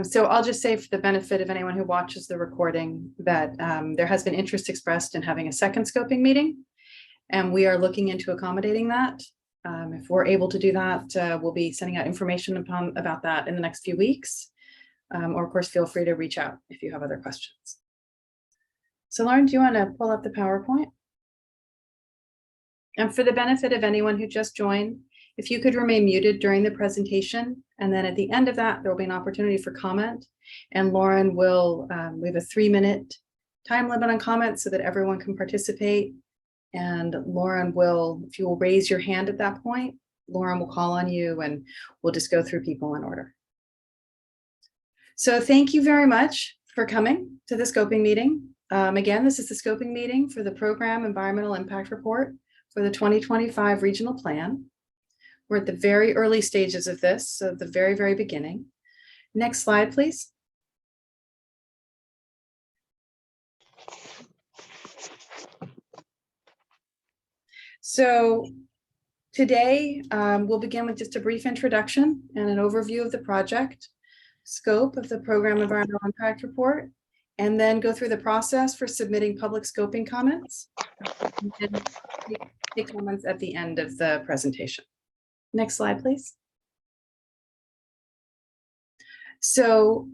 So I'll just say, for the benefit of anyone who watches the recording, that there has been interest expressed in having a second scoping meeting, and we are looking into accommodating that. If we're able to do that, we'll be sending out information about that in the next few weeks. Or of course, feel free to reach out if you have other questions. So Lauren, do you want to pull up the PowerPoint? And for the benefit of anyone who just joined, if you could remain muted during the presentation, and then at the end of that, there will be an opportunity for comment. And Lauren will, we have a 3-minute time limit on comments so that everyone can participate. And Lauren will, if you will raise your hand at that point, Lauren will call on you and we'll just go through people in order. So thank you very much for coming to the scoping meeting. Again, this is the scoping meeting for the Program Environmental Impact Report for the 2025 Regional Plan. We're at the very early stages of this, so the very, very beginning. Next slide, please. So today, we'll begin with just a brief introduction and an overview of the project, scope of the Program Environmental Impact Report, and then go through the process for submitting public scoping comments, and take comments at the end of the presentation. Next slide, please. So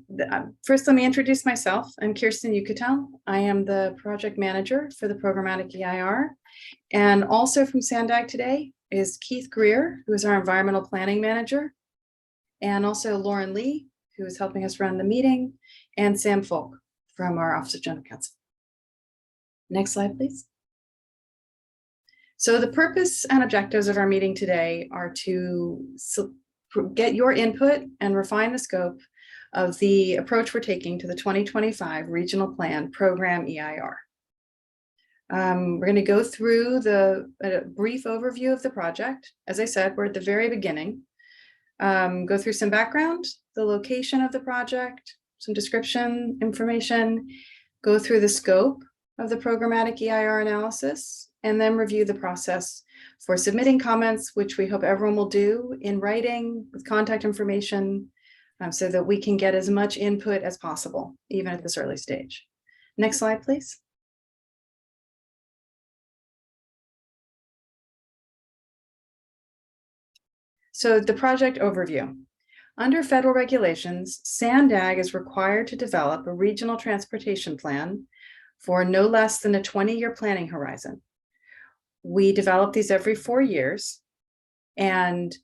first, let me introduce myself. I'm Kirsten Yucatel. I am the project manager for the programmatic EIR. And also from Sandag today is Keith Greer, who is our environmental planning manager, and also Lauren Lee, who is helping us run the meeting, and Sam Folk from our Office of General Counsel. Next slide, please. So the purpose and objectives of our meeting today are to get your input and refine the scope of the approach we're taking to the 2025 Regional Plan Program EIR. We're going to go through a brief overview of the project. As I said, we're at the very beginning. Go through some background, the location of the project, some description information, go through the scope of the programmatic EIR analysis, and then review the process for submitting comments, which we hope everyone will do in writing with contact information, so that we can get as much input as possible, even at this early stage. Next slide, please. So the project overview. Under federal regulations, Sandag is required to develop a regional transportation plan for no less than a 20-year planning horizon. We develop these every 4 years, and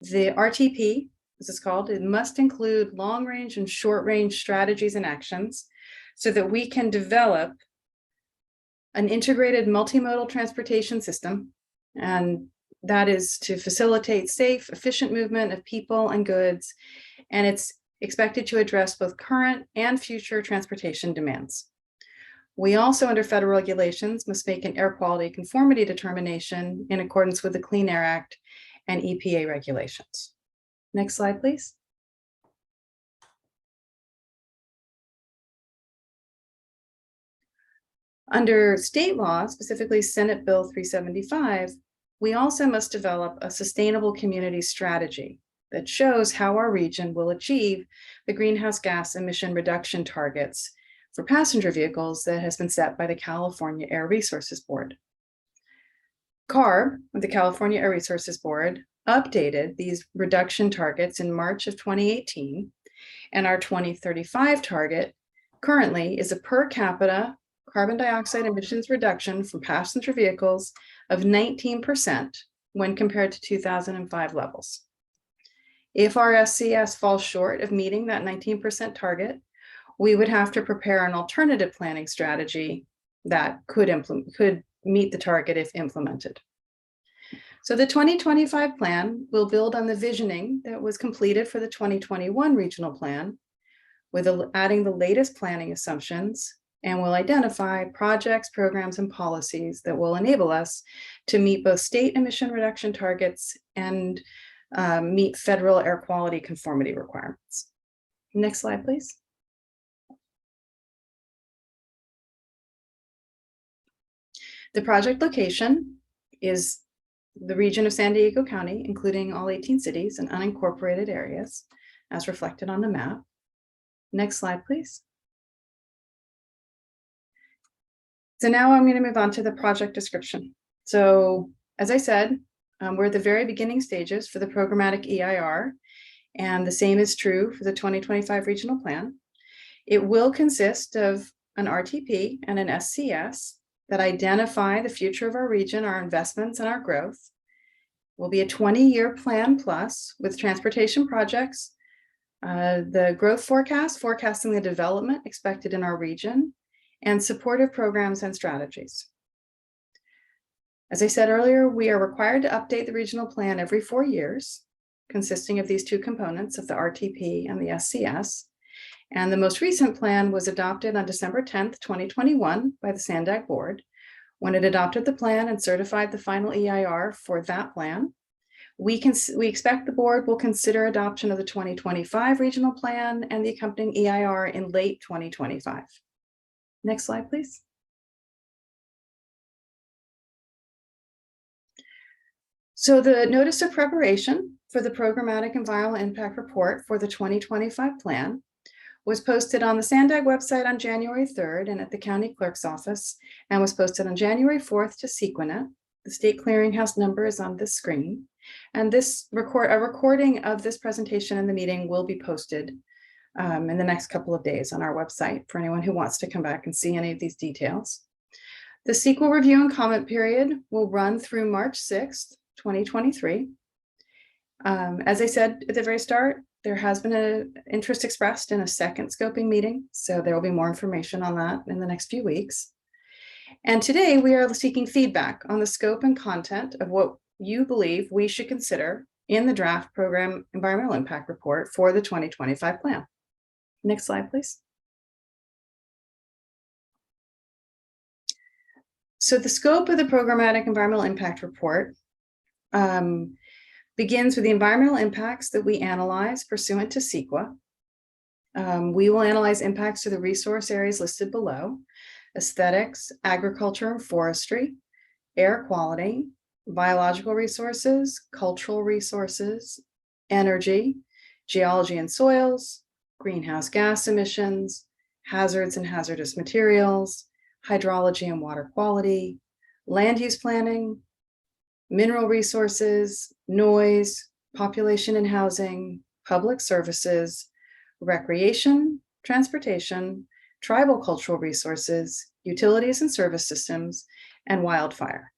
the RTP, as it's called, it must include long-range and short-range strategies and actions so that we can develop an integrated multimodal transportation system, and that is to facilitate safe, efficient movement of people and goods, and it's expected to address both current and future transportation demands. We also, under federal regulations, must make an air quality conformity determination in accordance with the Clean Air Act and EPA regulations. Next slide, please. Under state law, specifically Senate Bill 375, we also must develop a sustainable community strategy that shows how our region will achieve the greenhouse gas emission reduction targets for passenger vehicles that has been set by the California Air Resources Board. CARB, the California Air Resources Board, updated these reduction targets in March of 2018, and our 2035 target currently is a per capita carbon dioxide emissions reduction from passenger vehicles of 19% when compared to 2005 levels. If our SCS falls short of meeting that 19% target, we would have to prepare an alternative planning strategy that could meet the target if implemented. So the 2025 plan will build on the visioning that was completed for the 2021 regional plan, with adding the latest planning assumptions, and will identify projects, programs, and policies that will enable us to meet both state emission reduction targets and meet federal air quality conformity requirements. Next slide, please. The project location is the region of San Diego County, including all 18 cities and unincorporated areas, as reflected on the map. Next slide, please. So now I'm going to move on to the project description. So as I said, we're at the very beginning stages for the programmatic EIR, and the same is true for the 2025 regional plan. It will consist of an RTP and an SCS that identify the future of our region, our investments, and our growth. Will be a 20-year plan plus with transportation projects, the growth forecast, forecasting the development expected in our region, and supportive programs and strategies. As I said earlier, we are required to update the regional plan every 4 years, consisting of these two components of the RTP and the SCS. And the most recent plan was adopted on December 10th, 2021 by the SANDAG board. When it adopted the plan and certified the final EIR for that plan, we expect the board will consider adoption of the 2025 regional plan and the accompanying EIR in late 2025. Next slide, please. So the notice of preparation for the programmatic environmental impact report for the 2025 plan was posted on the SANDAG website on January 3rd and at the county clerk's office, and was posted on January 4th to Sequonet. The state clearinghouse number is on this screen. And a recording of this presentation in the meeting will be posted in the next couple of days on our website for anyone who wants to come back and see any of these details. The CEQA review and comment period will run through March 6th, 2023. As I said at the very start, there has been an interest expressed in a second scoping meeting, so there will be more information on that in the next few weeks. And today we are seeking feedback on the scope and content of what you believe we should consider in the draft program environmental impact report for the 2025 plan. Next slide, please. So the scope of the programmatic environmental impact report begins with the environmental impacts that we analyze pursuant to CEQA. We will analyze impacts to the resource areas listed below: aesthetics, agriculture and forestry, air quality, biological resources, cultural resources, energy, geology and soils, greenhouse gas emissions, hazards and hazardous materials, hydrology and water quality, land use planning, mineral resources, noise, population and housing, public services, recreation, transportation, tribal cultural resources, utilities and service systems, and wildfire.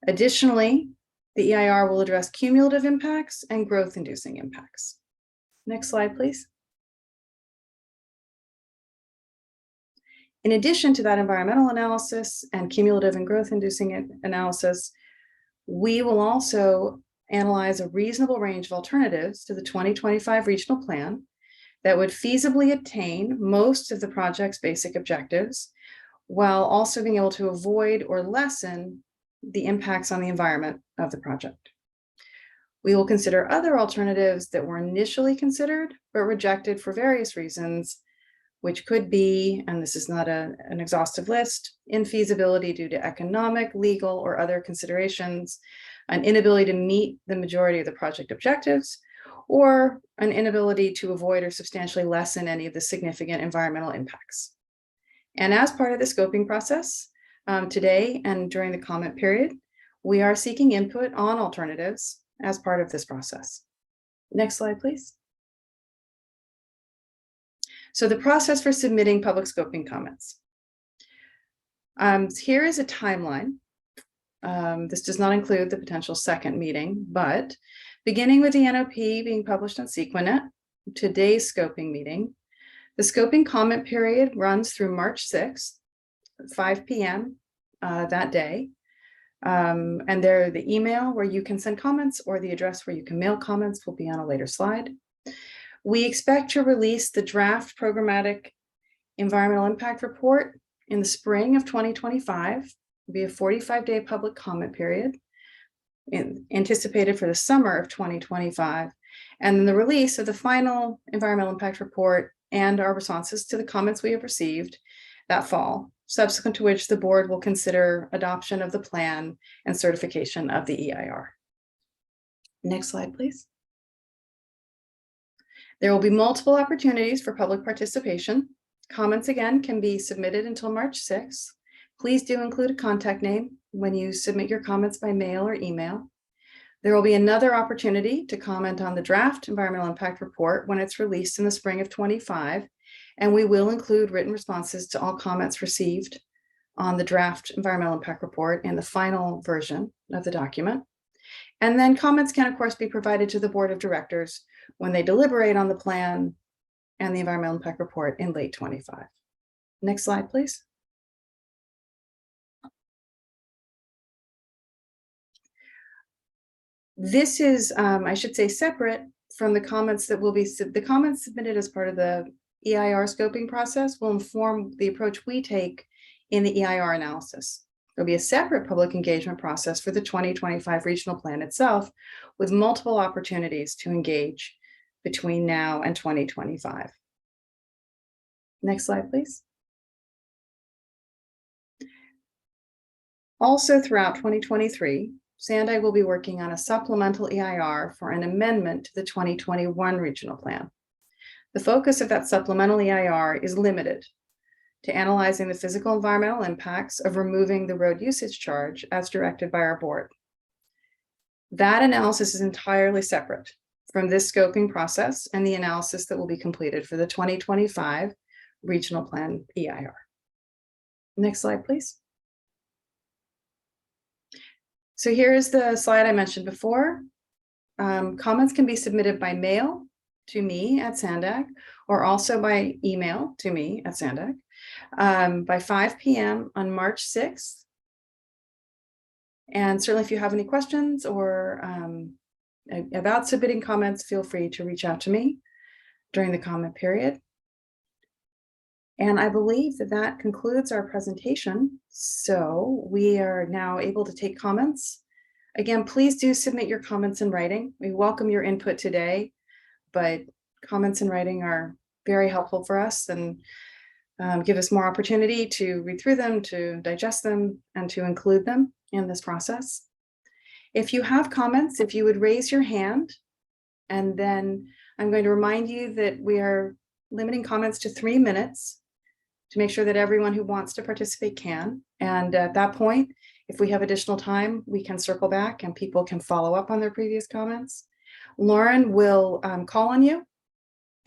Additionally, the EIR will address cumulative impacts and growth-inducing impacts. Next slide, please. In addition to that environmental analysis and cumulative and growth-inducing analysis, we will also analyze a reasonable range of alternatives to the 2025 regional plan that would feasibly attain most of the project's basic objectives, while also being able to avoid or lessen the impacts on the environment of the project. We will consider other alternatives that were initially considered but rejected for various reasons, which could be, and this is not an exhaustive list, infeasibility due to economic, legal, or other considerations, an inability to meet the majority of the project objectives, or an inability to avoid or substantially lessen any of the significant environmental impacts. And as part of the scoping process, today and during the comment period, we are seeking input on alternatives as part of this process. Next slide, please. So the process for submitting public scoping comments. Here is a timeline. This does not include the potential second meeting, but beginning with the NOP being published on Sequonet, today's scoping meeting, the scoping comment period runs through March 6th, 5 p.m. That day. And there, the email where you can send comments or the address where you can mail comments will be on a later slide. We expect to release the draft programmatic environmental impact report in the spring of 2025. It'll be a 45-day public comment period anticipated for the summer of 2025. And then the release of the final environmental impact report and our responses to the comments we have received that fall, subsequent to which the board will consider adoption of the plan and certification of the EIR. Next slide, please. There will be multiple opportunities for public participation. Comments again can be submitted until March 6th. Please do include a contact name when you submit your comments by mail or email. There will be another opportunity to comment on the draft environmental impact report when it's released in the spring of 25, and we will include written responses to all comments received on the draft environmental impact report and the final version of the document. And then comments can, of course, be provided to the board of directors when they deliberate on the plan and the environmental impact report in late 25. Next slide, please. This is, I should say, separate from the comments that will be, the comments submitted as part of the EIR scoping process will inform the approach we take in the EIR analysis. There'll be a separate public engagement process for the 2025 regional plan itself, with multiple opportunities to engage between now and 2025. Next slide, please. Also throughout 2023, Sandag will be working on a supplemental EIR for an amendment to the 2021 regional plan. The focus of that supplemental EIR is limited to analyzing the physical environmental impacts of removing the road usage charge as directed by our board. That analysis is entirely separate from this scoping process and the analysis that will be completed for the 2025 regional plan EIR. Next slide, please. So here is the slide I mentioned before. Comments can be submitted by mail to me at Sandag, or also by email to me at Sandag by 5 p.m. on March 6th. And certainly if you have any questions or about submitting comments, feel free to reach out to me during the comment period. And I believe that that concludes our presentation. So we are now able to take comments. Again, please do submit your comments in writing. We welcome your input today, but comments in writing are very helpful for us and give us more opportunity to read through them, to digest them, and to include them in this process. If you have comments, if you would raise your hand, and then I'm going to remind you that we are limiting comments to 3 minutes to make sure that everyone who wants to participate can. And at that point, if we have additional time, we can circle back and people can follow up on their previous comments. Lauren will call on you,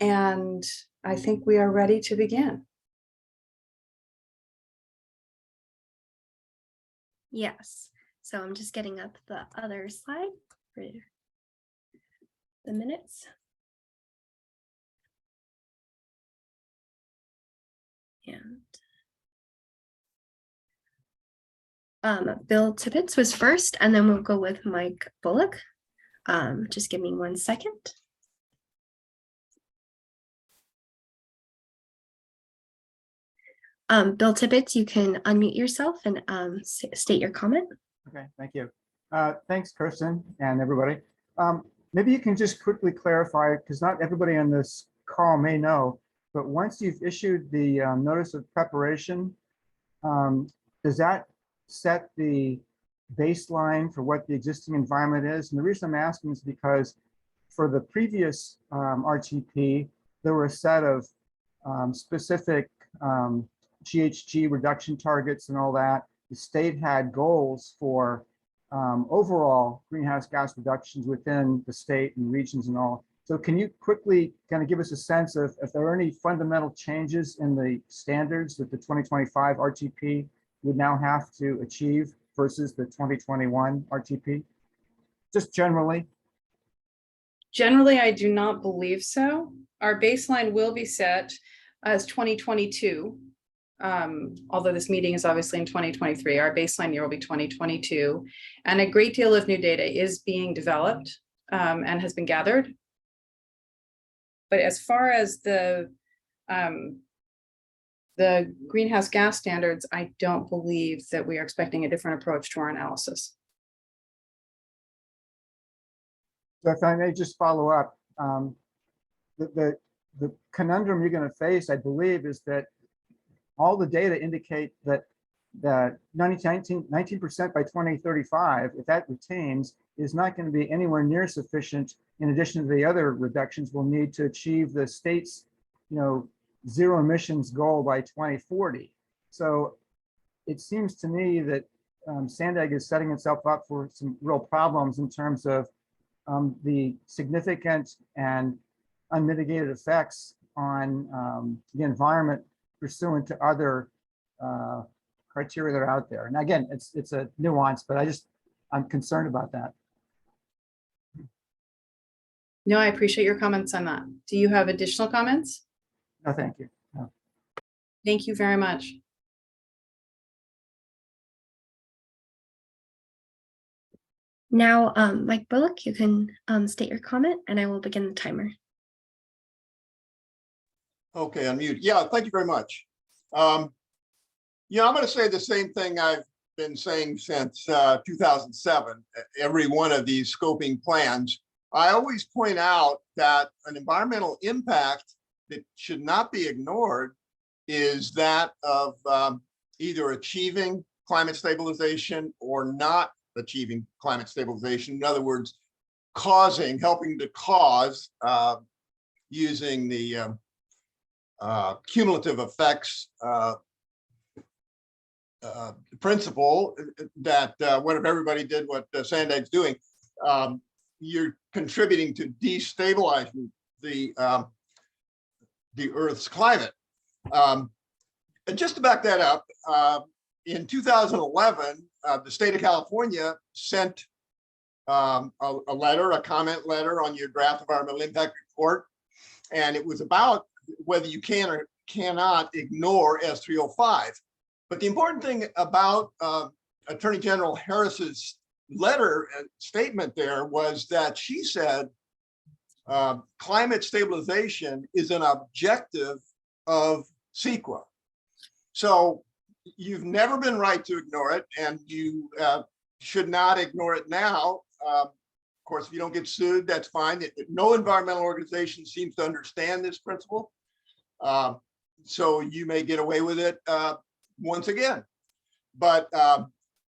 and I think we are ready to begin. Yes, so I'm just getting up the other slide for the minutes. And Bill Tippett was first, and then we'll go with Mike Bullock. Just give me 1 second. Bill Tippett, you can unmute yourself and state your comment. Okay, thank you. Thanks, Kirsten and everybody. Maybe you can just quickly clarify, because not everybody on this call may know, but once you've issued the notice of preparation, does that set the baseline for what the existing environment is? And the reason I'm asking is because for the previous RTP, there were a set of specific GHG reduction targets and all that. The state had goals for overall greenhouse gas reductions within the state and regions and all. So can you quickly kind of give us a sense of if there are any fundamental changes in the standards that the 2025 RTP would now have to achieve versus the 2021 RTP? Just generally. Generally, I do not believe so. Our baseline will be set as 2022. Although this meeting is obviously in 2023, our baseline year will be 2022. And a great deal of new data is being developed and has been gathered. But as far as the greenhouse gas standards, I don't believe that we are expecting a different approach to our analysis. So if I may just follow up, the conundrum you're going to face, I believe, is that all the data indicate that the 19% by 2035, if that retains, is not going to be anywhere near sufficient in addition to the other reductions we'll need to achieve the state's, zero emissions goal by 2040. So it seems to me that Sandag is setting itself up for some real problems in terms of the significant and unmitigated effects on the environment pursuant to other criteria that are out there. And again, it's a nuance, but I'm concerned about that. No, I appreciate your comments on that. Do you have additional comments? No, thank you. No. Thank you very much. Now, Mike Bullock, you can state your comment and I will begin the timer. Okay, unmute. Yeah, thank you very much. I'm going to say the same thing I've been saying since 2007. Every one of these scoping plans, I always point out that an environmental impact that should not be ignored is that of either achieving climate stabilization or not achieving climate stabilization. In other words, helping to cause using the cumulative effects principle that what if everybody did what Sandag's doing, you're contributing to destabilizing the Earth's climate. And just to back that up, in 2011, the state of California sent a comment letter on your draft environmental impact report, and it was about whether you can or cannot ignore S305. But the important thing about Attorney General Harris's letter statement there was that she said climate stabilization is an objective of CEQA. So you've never been right to ignore it, and you should not ignore it now. Of course, if you don't get sued, that's fine. No environmental organization seems to understand this principle. So you may get away with it once again. But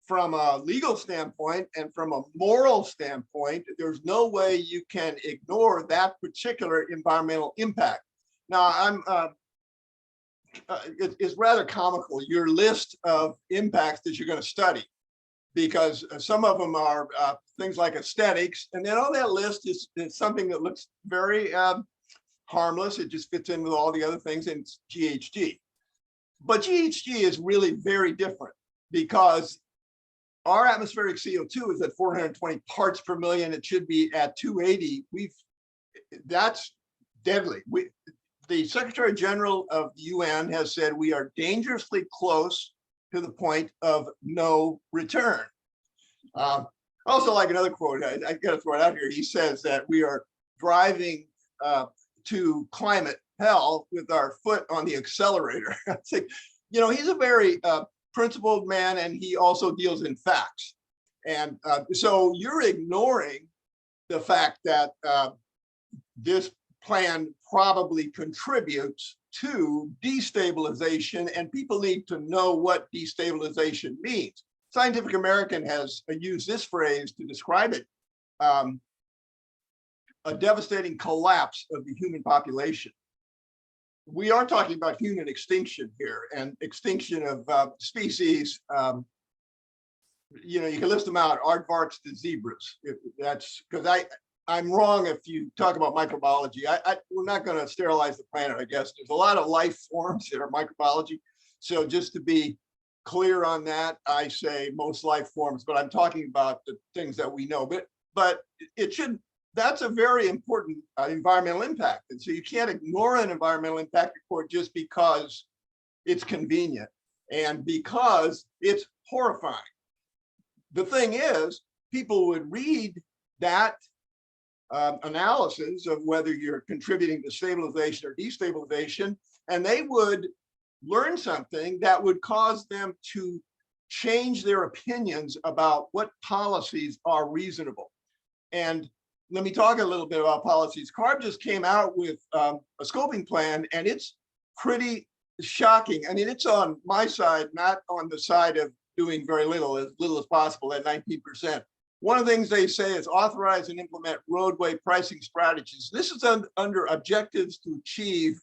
from a legal standpoint and from a moral standpoint, there's no way you can ignore that particular environmental impact. Now, it's rather comical, your list of impacts that you're going to study, because some of them are things like aesthetics, and then on that list is something that looks very harmless. It just fits in with all the other things, and it's GHG. But GHG is really very different, because our atmospheric CO2 is at 420 parts per million. It should be at 280. That's deadly. The Secretary General of the UN has said we are dangerously close to the point of no return. I also like another quote. I got to throw it out here. He says that we are driving to climate hell with our foot on the accelerator. It's like, he's a very principled man, and he also deals in facts. And so you're ignoring the fact that this plan probably contributes to destabilization, and people need to know what destabilization means. Scientific American has used this phrase to describe it, a devastating collapse of the human population. We are talking about human extinction here, and extinction of species. You can list them out, aardvarks to zebras. That's because I'm wrong if you talk about microbiology. We're not going to sterilize the planet, I guess. There's a lot of life forms that are microbiology. So just to be clear on that, I say most life forms, but I'm talking about the things that we know. But that's a very important environmental impact. And so you can't ignore an environmental impact report just because it's convenient and because it's horrifying. The thing is, people would read that analysis of whether you're contributing to stabilization or destabilization, and they would learn something that would cause them to change their opinions about what policies are reasonable. And let me talk a little bit about policies. CARB just came out with a scoping plan, and it's pretty shocking. I mean, it's on my side, not on the side of doing very little as possible at 19%. one of the things they say is authorize and implement roadway pricing strategies. This is under objectives to achieve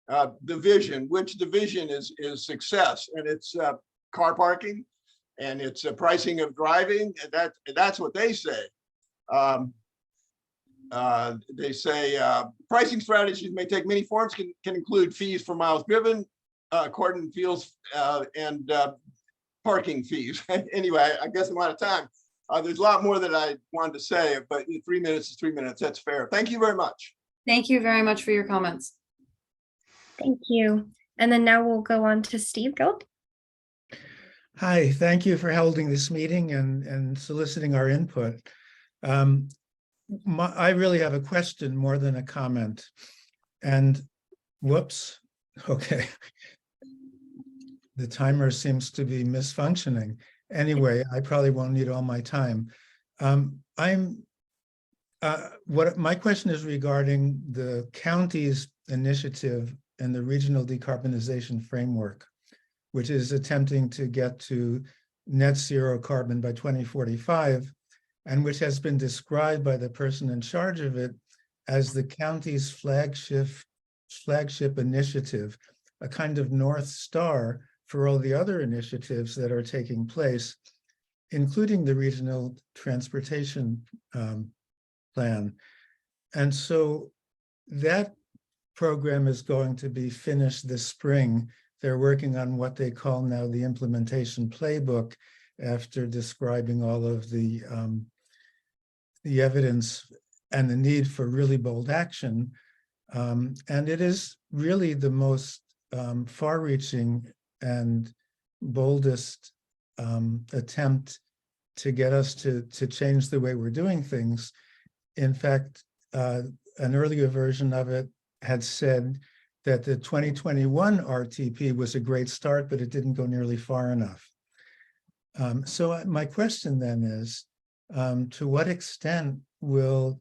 the vision, which the vision is success, and it's car parking, and it's pricing of driving, and that's what they say. They say pricing strategies may take many forms, can include fees for miles driven, according fields, and parking fees. Anyway, I guess I'm out of time. There's a lot more that I wanted to say, but 3 minutes is 3 minutes. That's fair. Thank you very much. Thank you very much for your comments. Thank you. And then now we'll go on to Steve Gold. Hi, thank you for holding this meeting and soliciting our input. I really have a question more than a comment. And whoops, okay. The timer seems to be misfunctioning. Anyway, I probably won't need all my time. My question is regarding the county's initiative and the regional decarbonization framework, which is attempting to get to net zero carbon by 2045, and which has been described by the person in charge of it as the county's flagship initiative, a kind of North Star for all the other initiatives that are taking place, including the regional transportation plan. And so that program is going to be finished this spring. They're working on what they call now the implementation playbook, after describing all of the evidence and the need for really bold action. And it is really the most far-reaching and boldest attempt to get us to change the way we're doing things. In fact, an earlier version of it had said that the 2021 RTP was a great start, but it didn't go nearly far enough. So my question then is, to what extent will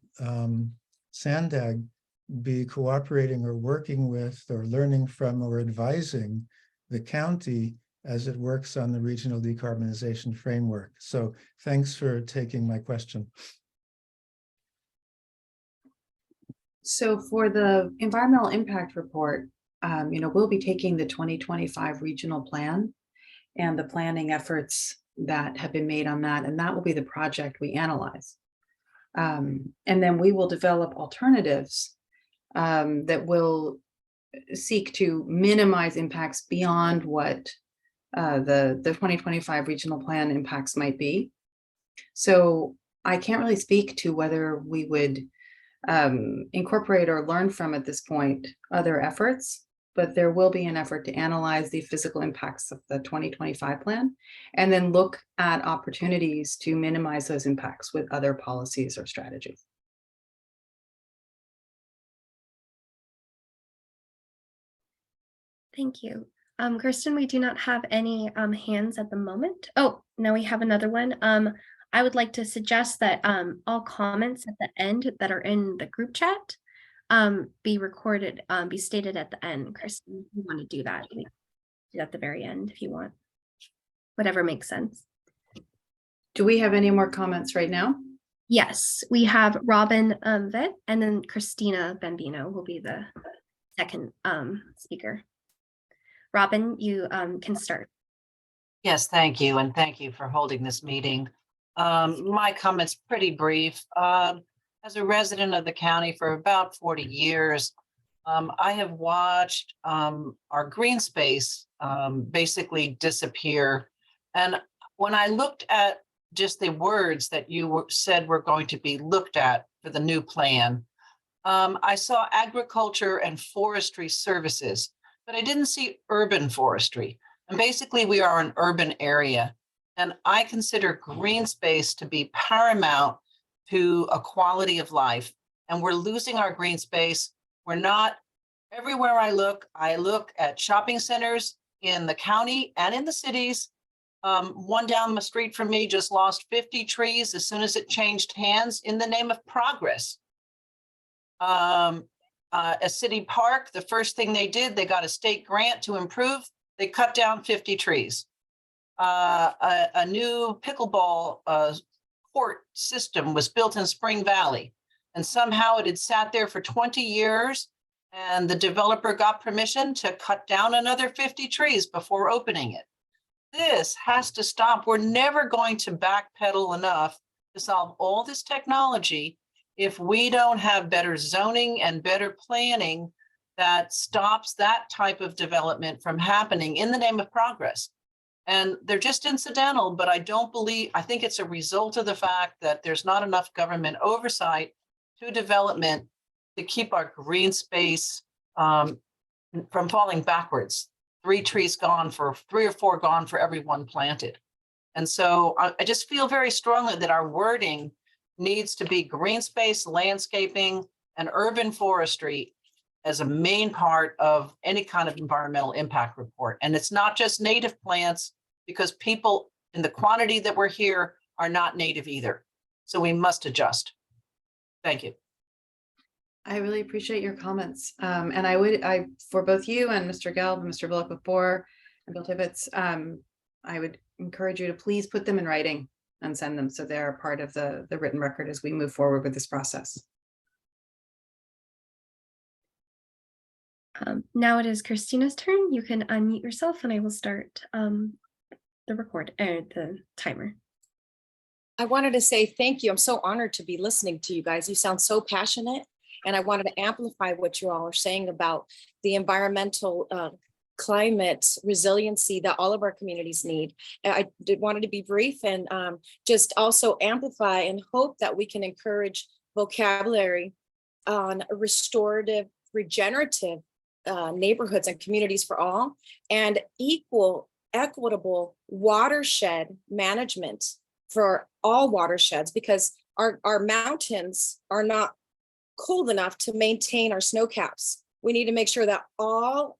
SANDAG be cooperating or working with or learning from or advising the county as it works on the regional decarbonization framework? So thanks for taking my question. So for the environmental impact report, we'll be taking the 2025 regional plan and the planning efforts that have been made on that, and that will be the project we analyze. And then we will develop alternatives that will seek to minimize impacts beyond what the 2025 regional plan impacts might be. So I can't really speak to whether we would incorporate or learn from at this point other efforts, but there will be an effort to analyze the physical impacts of the 2025 plan and then look at opportunities to minimize those impacts with other policies or strategies. Thank you. Kristen, we do not have any hands at the moment. Oh, now we have another one. I would like to suggest that all comments at the end that are in the group chat be recorded, be stated at the end. Kristen, if you want to do that, do it at the very end if you want. Whatever makes sense. Do we have any more comments right now? Yes, we have Robin Vet, and then Christina Bambino will be the second speaker. Robin, you can start. Yes, thank you. And thank you for holding this meeting. My comment's pretty brief. As a resident of the county for about 40 years, I have watched our green space basically disappear. And when I looked at just the words that you said were going to be looked at for the new plan, I saw agriculture and forestry services, but I didn't see urban forestry. And basically we are an urban area. And I consider green space to be paramount to a quality of life. And we're losing our green space. We're not, everywhere I look at shopping centers in the county and in the cities. One down the street from me just lost 50 trees as soon as it changed hands in the name of progress. A city park, the first thing they did, they got a state grant to improve. They cut down 50 trees. A new pickleball port system was built in Spring Valley. And somehow it had sat there for 20 years and the developer got permission to cut down another 50 trees before opening it. This has to stop. We're never going to backpedal enough to solve all this technology if we don't have better zoning and better planning that stops that type of development from happening in the name of progress. And they're just incidental, but I think it's a result of the fact that there's not enough government oversight to development to keep our green space from falling backwards. 3 or 4 gone for every 1 planted. And so I just feel very strongly that our wording needs to be green space, landscaping, and urban forestry as a main part of any kind of environmental impact report. And it's not just native plants, because people in the quantity that we're here are not native either. So we must adjust. Thank you. I really appreciate your comments. And I for both you and Mr. Gelb and Mr. Bullock before and Bill Tibbetts, I would encourage you to please put them in writing and send them so they're part of the written record as we move forward with this process. Now it is Christina's turn. You can unmute yourself and I will start the timer. I wanted to say thank you. I'm so honored to be listening to you guys. You sound so passionate. And I wanted to amplify what you all are saying about the environmental climate resiliency that all of our communities need. I wanted to be brief and just also amplify and hope that we can encourage vocabulary on restorative, regenerative neighborhoods and communities for all, and equitable watershed management for all watersheds, because our mountains are not cold enough to maintain our snow caps. We need to make sure that all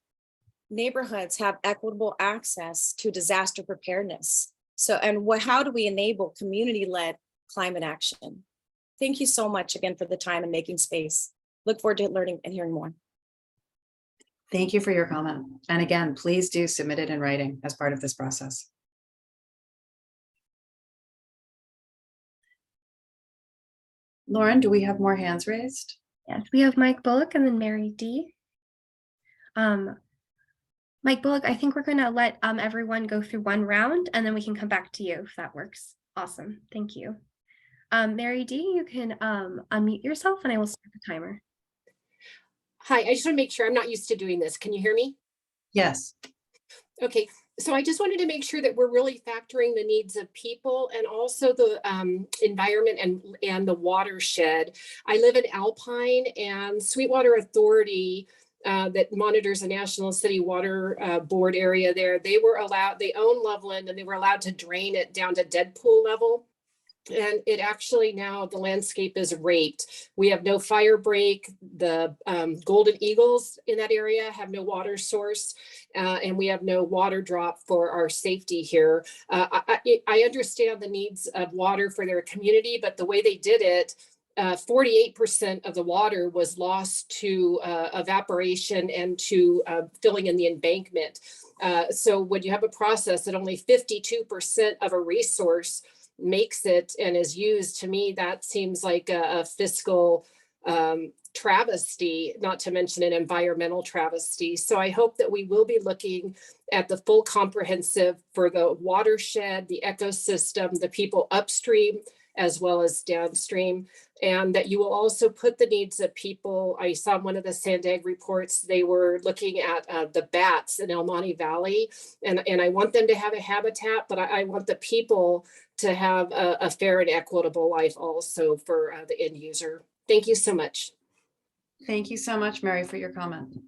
neighborhoods have equitable access to disaster preparedness. So, and how do we enable community-led climate action? Thank you so much again for the time and making space. Look forward to learning and hearing more. Thank you for your comment. And again, please do submit it in writing as part of this process. Lauren, do we have more hands raised? Yes, we have Mike Bullock and then Mary D. Mike Bullock, I think we're going to let everyone go through 1 round and then we can come back to you if that works. Awesome. Thank you. Mary D, you can unmute yourself and I will start the timer. Hi, I just want to make sure. I'm not used to doing this. Can you hear me? Yes. Okay, so I just wanted to make sure that we're really factoring the needs of people and also the environment and the watershed. I live in Alpine, and Sweetwater Authority that monitors the National City Water Board area there, they own Loveland, and they were allowed to drain it down to dead pool level. And it actually now the landscape is raped. We have no fire break. The golden eagles in that area have no water source, and we have no water drop for our safety here. I understand the needs of water for their community, but the way they did it, 48% of the water was lost to evaporation and to filling in the embankment. So when you have a process that only 52% of a resource makes it and is used, to me, that seems like a fiscal travesty, not to mention an environmental travesty. So I hope that we will be looking at the full comprehensive for the watershed, the ecosystem, the people upstream, as well as downstream, and that you will also put the needs of people. I saw one of the Sandag reports, they were looking at the bats in El Monte Valley, and I want them to have a habitat, but I want the people to have a fair and equitable life also for the end user. Thank you so much. Thank you so much, Mary, for your comment.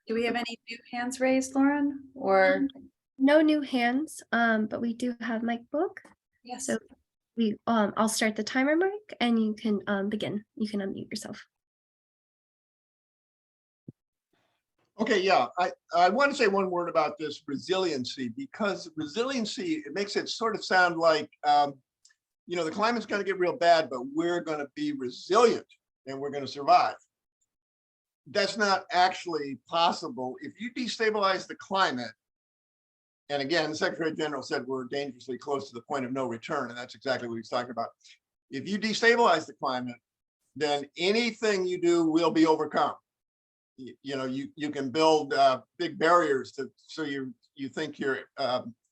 Do we have any new hands raised, Lauren, or? No new hands, but we do have Mike Bullock. Yes. So I'll start the timer, Mike, and you can begin. You can unmute yourself. Okay, yeah, I want to say one word about this resiliency, because resiliency, it makes it sort of sound like, you know, the climate's going to get real bad, but we're going to be resilient and we're going to survive. That's not actually possible. If you destabilize the climate, And again, the Secretary General said we're dangerously close to the point of no return, and that's exactly what he's talking about. If you destabilize the climate, then anything you do will be overcome. You know, you can build big barriers so you think your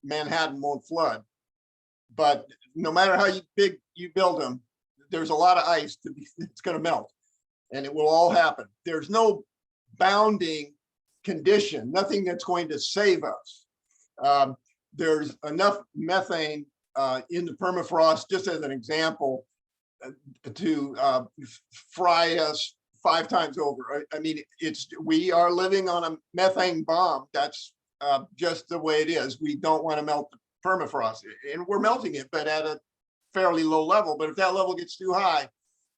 Manhattan won't flood, but no matter how big you build them, there's a lot of ice it's going to melt, and it will all happen. There's no bounding condition, nothing that's going to save us. There's enough methane in the permafrost, just as an example, to fry us 5 times over. I mean, we are living on a methane bomb. That's just the way it is. We don't want to melt the permafrost, and we're melting it, but at a fairly low level. But if that level gets too high,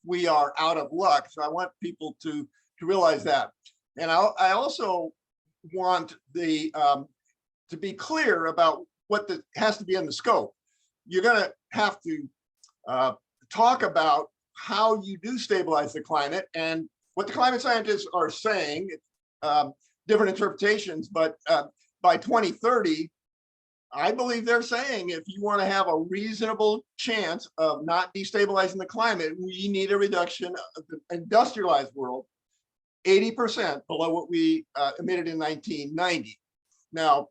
we are out of luck. So I want people to realize that. And I also want to be clear about what has to be in the scope. You're going to have to talk about how you do stabilize the climate, and what the climate scientists are saying, different interpretations, but by 2030, I believe they're saying if you want to have a reasonable chance of not destabilizing the climate, we need a reduction of the industrialized world 80% below what we emitted in 1990. Now,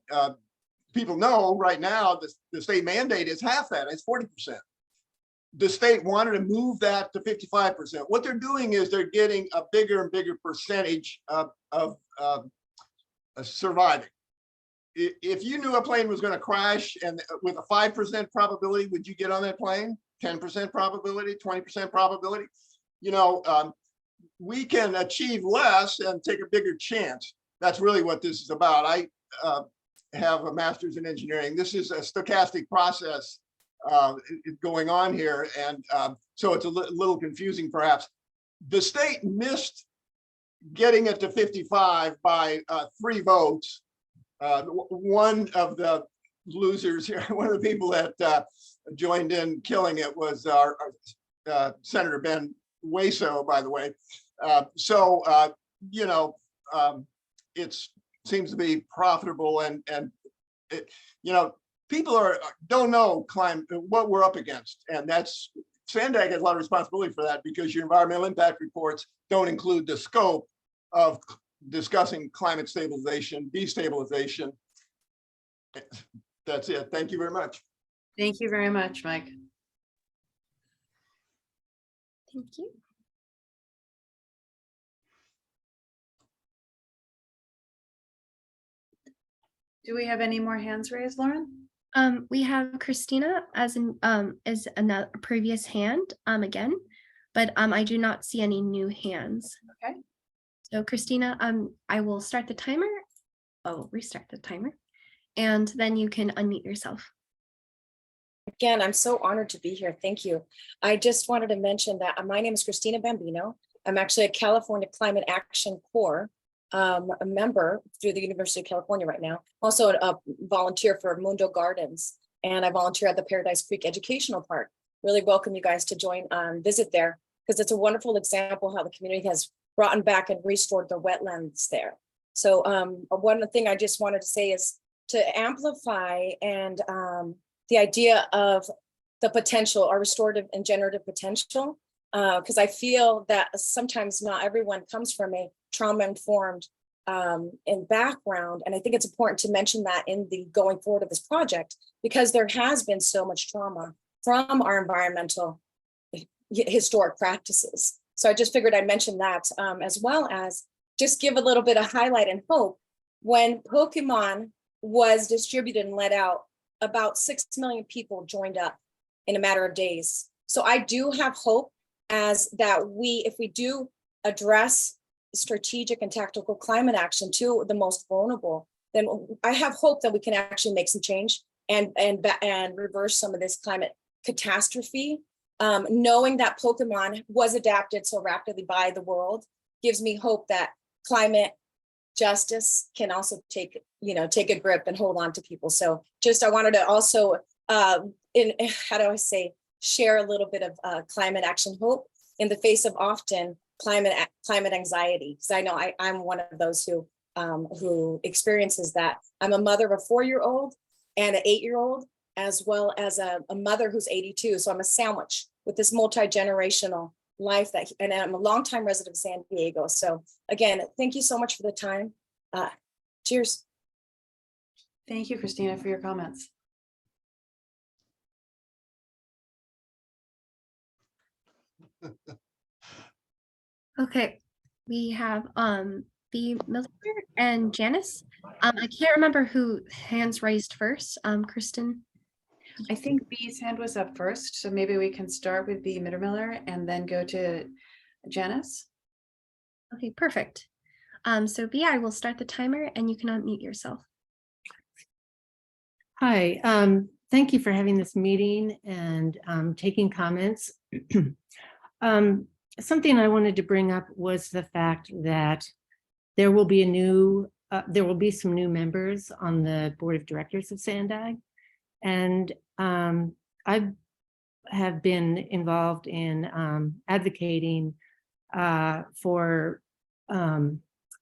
people know right now the state mandate is half that, it's 40%. The state wanted to move that to 55%. What they're doing is they're getting a bigger and bigger percentage of surviving. If you knew a plane was going to crash and with a 5% probability, would you get on that plane? 10% probability, 20% probability? You know, we can achieve less and take a bigger chance. That's really what this is about. I have a master's in engineering. This is a stochastic process going on here, and so it's a little confusing perhaps. The state missed getting it to 55 by 3 votes. One of the losers here, one of the people that joined in killing it was our Senator Ben Waso, by the way. You know, it seems to be profitable, and it, you know, people don't know what we're up against, and that's Sandag has a lot of responsibility for that, because your environmental impact reports don't include the scope of discussing climate stabilization, destabilization. That's it. Thank you very much. Thank you very much, Mike. Thank you. Do we have any more hands raised, Lauren? We have Christina as another previous hand again, but I do not see any new hands. Okay. So Christina, I will start the timer. Oh, restart the timer, and then you can unmute yourself. Again, I'm so honored to be here. Thank you. I just wanted to mention that my name is Christina Bambino. I'm actually a California Climate Action Corps a member through the University of California right now. Also a volunteer for Mundo Gardens, and I volunteer at the Paradise Creek Educational Park. Really welcome you guys to join visit there, because it's a wonderful example how the community has brought back and restored the wetlands there. So one thing I just wanted to say is to amplify and the idea of the potential, our restorative and generative potential, because I feel that sometimes not everyone comes from a trauma-informed in background. And I think it's important to mention that in the going forward of this project, because there has been so much trauma from our environmental historic practices. So I just figured I'd mention that, as well as just give a little bit of highlight and hope. When Pokemon was distributed and let out, about 6 million people joined up in a matter of days. So I do have hope as that if we do address strategic and tactical climate action to the most vulnerable, then I have hope that we can actually make some change and reverse some of this climate catastrophe. Knowing that Pokemon was adapted so rapidly by the world gives me hope that climate justice can also take a grip and hold on to people. So I wanted to also, share a little bit of climate action hope in the face of often climate anxiety. Because I know I'm one of those who experiences that. I'm a mother of a 4-year-old, and an 8-year-old, as well as a mother who's 82. So I'm a sandwich with this multi-generational life and I'm a longtime resident of San Diego. So again, thank you so much for the time. Cheers. Thank you, Christina, for your comments. Okay, we have B. Miller and Janice. I can't remember who hands raised first. Kristen. I think B's hand was up first, so maybe we can start with B. Mittermiller and then go to Janice. Okay, perfect. So B, I will start the timer and you can unmute yourself. Hi, thank you for having this meeting and taking comments. Something I wanted to bring up was the fact that there will be some new members on the board of directors of SANDAG. And I have been involved in advocating for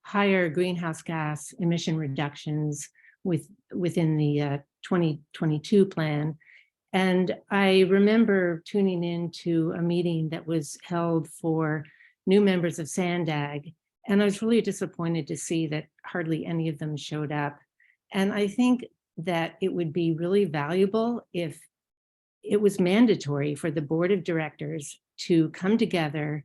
higher greenhouse gas emission reductions within the 2022 plan. And I remember tuning into a meeting that was held for new members of SANDAG, and I was really disappointed to see that hardly any of them showed up. And I think that it would be really valuable if it was mandatory for the board of directors to come together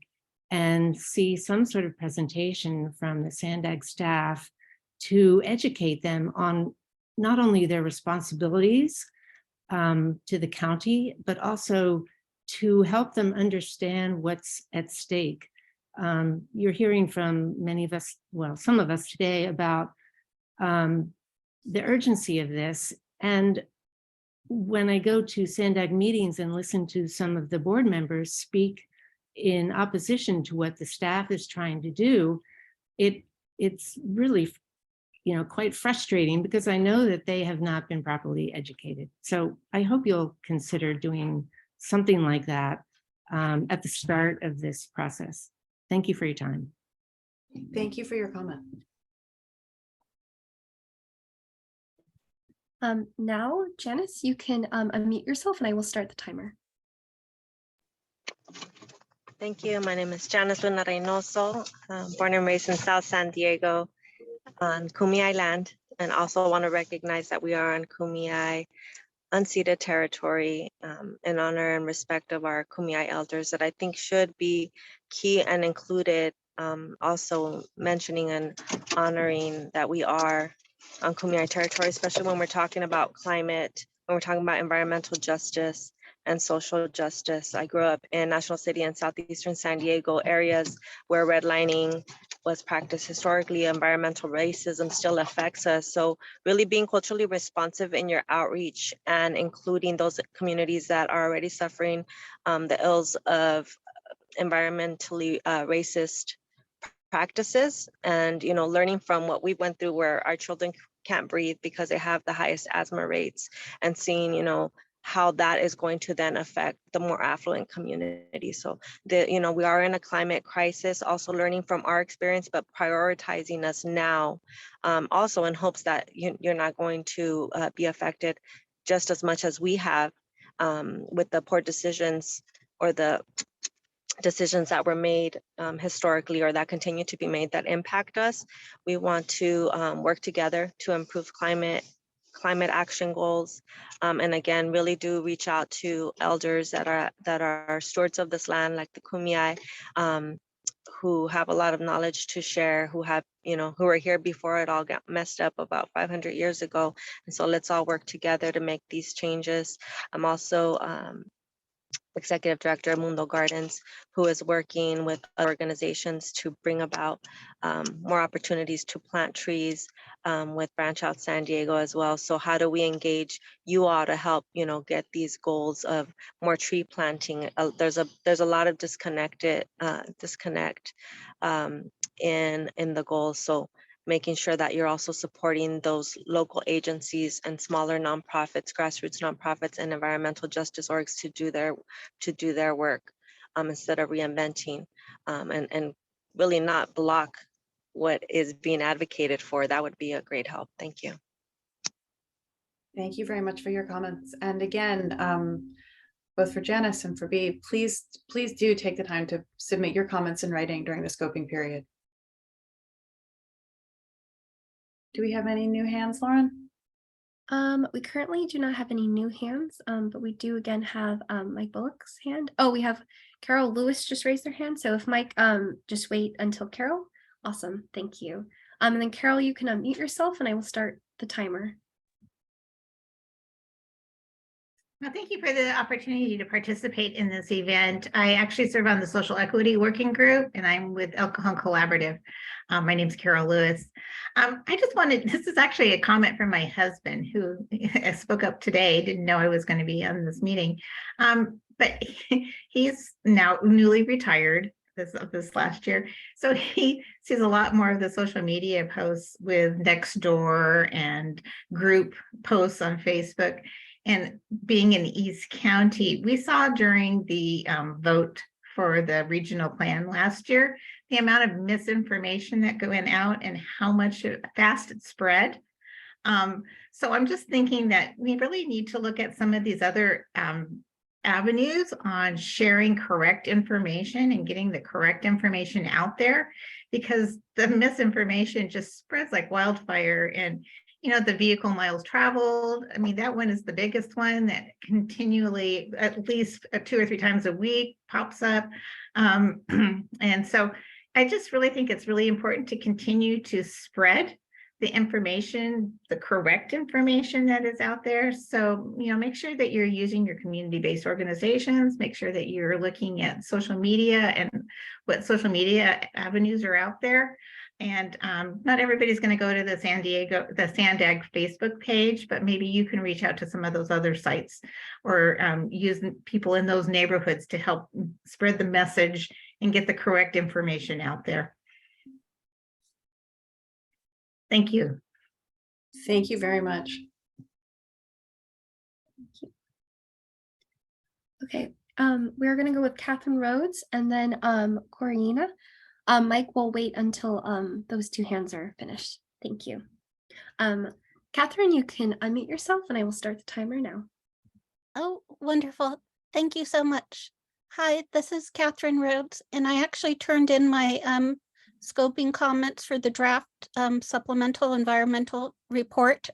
and see some sort of presentation from the SANDAG staff to educate them on not only their responsibilities to the county, but also to help them understand what's at stake. You're hearing from many of us, well, some of us today about the urgency of this. And when I go to SANDAG meetings and listen to some of the board members speak in opposition to what the staff is trying to do, it's really, quite frustrating because I know that they have not been properly educated. So I hope you'll consider doing something like that at the start of this process. Thank you for your time. Thank you for your comment. Now, Janice, you can unmute yourself and I will start the timer. Thank you. My name is Janice Luna Reynoso, born and raised in South San Diego on Kumeyaay land, and also want to recognize that we are on Kumeyaay unceded territory in honor and respect of our Kumeyaay elders that I think should be key and included. Also mentioning and honoring that we are on Kumeyaay territory, especially when we're talking about climate, when we're talking about environmental justice and social justice. I grew up in National City and southeastern San Diego, areas where redlining was practiced historically. Environmental racism still affects us. So really being culturally responsive in your outreach and including those communities that are already suffering the ills of environmentally racist practices, and learning from what we went through where our children can't breathe because they have the highest asthma rates, and seeing how that is going to then affect the more affluent community. So we are in a climate crisis, also learning from our experience, but prioritizing us now, also in hopes that you're not going to be affected just as much as we have with the poor decisions or the decisions that were made historically or that continue to be made that impact us. We want to work together to improve climate action goals, and again really do reach out to elders that are stewards of this land, like the Kumeyaay, who have a lot of knowledge to share, who have who were here before it all got messed up about 500 years ago. And so let's all work together to make these changes. I'm also Executive Director of Mundo Gardens, who is working with organizations to bring about more opportunities to plant trees with Branch Out San Diego as well. So how do we engage you all to help get these goals of more tree planting? There's a lot of disconnect in the goals. So making sure that you're also supporting those local agencies and smaller nonprofits, grassroots nonprofits, and environmental justice orgs to do their work instead of reinventing and really not block what is being advocated for. That would be a great help. Thank you. Thank you very much for your comments. And again, both for Janice and for Bee, please do take the time to submit your comments in writing during the scoping period. Do we have any new hands, Lauren? We currently do not have any new hands, but we do again have Mike Bullock's hand. Oh, we have Carol Lewis just raised their hand. So if Mike, just wait until Carol. Awesome, thank you. And then Carol, you can unmute yourself and I will start the timer. Well, thank you for the opportunity to participate in this event. I actually serve on the Social Equity Working Group, and I'm with El Cajon Collaborative. My name's Carol Lewis. I just wanted, this is actually a comment from my husband who spoke up today, didn't know I was going to be on this meeting. But he's now newly retired this last year. So he sees a lot more of the social media posts with Nextdoor and group posts on Facebook. And being in East County, we saw during the vote for the regional plan last year, the amount of misinformation that went out and how much fast it spread. So I'm just thinking that we really need to look at some of these other avenues on sharing correct information and getting the correct information out there, because the misinformation just spreads like wildfire. And you know, the vehicle miles traveled, I mean, that one is the biggest one that continually, at least 2 or 3 times a week, pops up. And so I just really think it's really important to continue to spread the information, the correct information that is out there. So, you know, make sure that you're using your community-based organizations, make sure that you're looking at social media and what social media avenues are out there. And not everybody's going to go to the SANDAG Facebook page, but maybe you can reach out to some of those other sites or use people in those neighborhoods to help spread the message and get the correct information out there. Thank you. Thank you very much. Okay, we're gonna go with Catherine Rhodes and then Corina. Mike will wait until those 2 hands are finished. Thank you. Catherine, you can unmute yourself and I will start the timer now. Oh, wonderful. Thank you so much. Hi, this is Catherine Rhodes, and I actually turned in my scoping comments for the draft supplemental environmental report